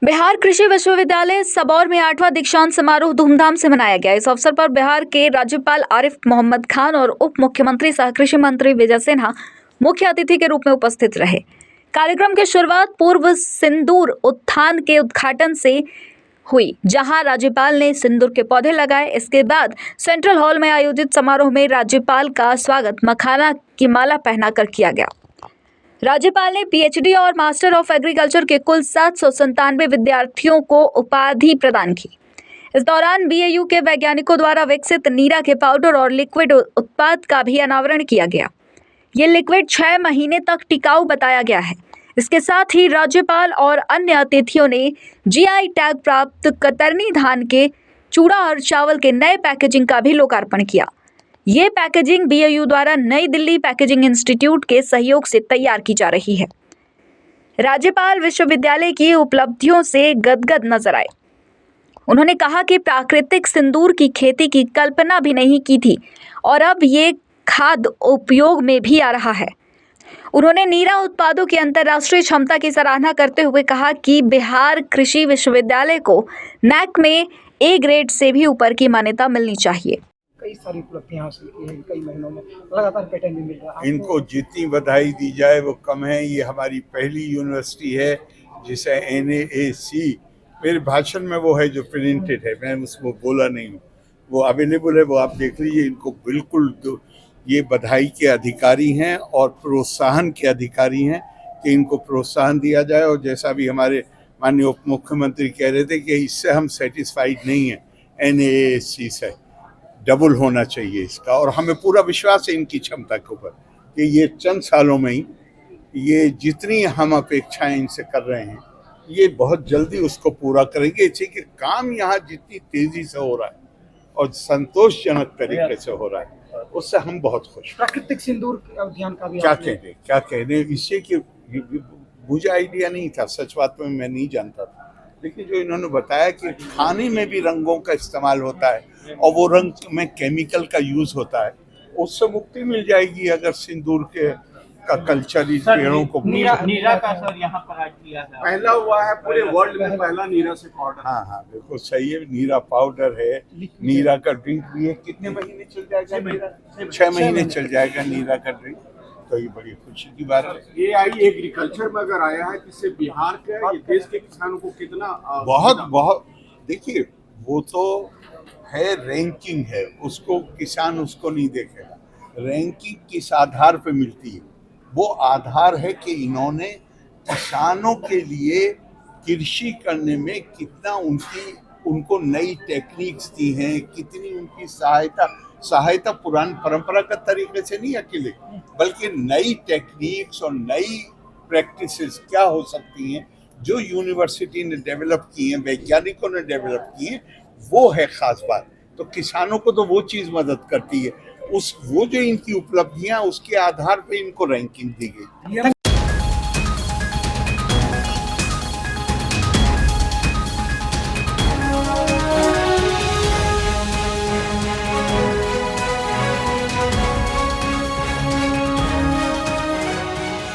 बिहार कृषि विश्वविद्यालय सबौर में 8वां दीक्षांत समारोह धूमधाम से मनाया गया। इस अवसर पर बिहार के राज्यपाल आरिफ मोहम्मद खान और उप मुख्यमंत्री सह कृषि मंत्री विजय सिन्हा मुख्य अतिथि के रूप में उपस्थित रहे। कार्यक्रम की शुरुआत पूर्व सिंदूर उद्यान के उद्घाटन से हुई, जहां राज्यपाल ने सिंदूर के पौधे लगाए। इसके बाद सेंट्रल हॉल में आयोजित समारोह में राज्यपाल का स्वागत मखाना की माला पहनाकर किया गया। राज्यपाल ने पीएचडी और मास्टर ऑफ एग्रीकल्चर के कुल 797 विद्यार्थियों को उपाधि प्रदान की। इस दौरान बीएयू के वैज्ञानिकों द्वारा विकसित नीरा के पाउडर और लिक्विड उत्पाद का भी अनावरण किया गया। ये लिक्विड 6 महीने तक टिकाऊ बताया गया है। इसके साथ ही राज्यपाल और अन्य अतिथियों ने जीआई टैग प्राप्त कतरनी धान के चूड़ा और चावल के नए पैकेजिंग का भी लोकार्पण किया। ये पैकेजिंग बीएयू द्वारा नई दिल्ली पैकेजिंग इंस्टीट्यूट के सहयोग से तैयार की जा रही है। राज्यपाल विश्वविद्यालय की उपलब्धियों से गदगद नजर आए। उन्होंने कहा कि प्राकृतिक सिंदूर की खेती की कल्पना भी नहीं की थी और अब ये खाद्य उपयोग में भी आ रहा है। उन्होंने नीरा उत्पादों की अंतर्राष्ट्रीय क्षमता की सराहना करते हुए कहा कि बिहार कृषि विश्वविद्यालय को नैक में ए ग्रेड से भी ऊपर की मान्यता मिलनी चाहिए। कई सारी उपलब्धियां हासिल की हैं कई महीनों में, लगातार पेटेंट भी मिल रहा है। इनको जितनी बधाई दी जाए वो कम है। ये हमारी पहली यूनिवर्सिटी है जिसे NAAC, मेरे भाषण में वो है जो प्रिंटेड है, मैं उसको बोला नहीं हूँ, वो अवेलेबल है, वो आप देख लीजिए। इनको बिल्कुल ये बधाई के अधिकारी हैं और प्रोत्साहन के अधिकारी हैं कि इनको प्रोत्साहन दिया जाए। और जैसा भी हमारे माननीय उप मुख्यमंत्री कह रहे थे कि इससे हम सेटिस्फाइड नहीं हैं, NAAC से डबल होना चाहिए इसका। और हमें पूरा विश्वास है इनकी क्षमता के ऊपर कि ये चंद सालों में ही ये जितनी हम अपेक्षाएं इनसे कर रहे हैं ये बहुत जल्दी उसको पूरा करेंगे। इसी के काम यहाँ जितनी तेजी से हो रहा है और संतोषजनक तरीके से हो रहा है उससे हम बहुत खुश। प्राकृतिक सिंदूर अभियान का भी क्या कहने इससे कि मुझे आइडिया नहीं था, सच बात में मैं नहीं जानता था, लेकिन जो इन्होंने बताया कि खाने में भी रंगों का इस्तेमाल होता है और वो रंग में केमिकल का यूज होता है, उससे मुक्ति मिल जाएगी अगर सिंदूर के का कल्चर इस पेड़ों को। नीरा का सर यहाँ पर आज किया है, पहला हुआ है पूरे वर्ल्ड में, पहला नीरा से पाउडर। हाँ बिल्कुल सही है। नीरा पाउडर है, नीरा का ड्रिंक भी है। कितने महीने चल जाएगा? 6 महीने चल जाएगा नीरा का ड्रिंक। तो ये बड़ी खुशी की बात है। AI एग्रीकल्चर में अगर आया है, इससे बिहार के ये देश के किसानों को कितना बहुत देखिए, वो तो है रैंकिंग है, उसको किसान उसको नहीं देखेगा। रैंकिंग किस आधार पे मिलती है? वो आधार है कि इन्होंने किसानों के लिए कृषि करने में कितना उनको नई टेक्निक्स दी हैं, कितनी उनकी सहायता पुरानी परंपरागत तरीके से नहीं अकेले, बल्कि नई टेक्निक्स और नई प्रैक्टिसेस क्या हो सकती हैं जो यूनिवर्सिटी ने डेवलप की हैं, वैज्ञानिकों ने डेवलप की हैं, वो है खास बात। तो किसानों को तो वो चीज़ मदद करती है। वो जो इनकी उपलब्धियां उसके आधार पे इनको रैंकिंग दी गई।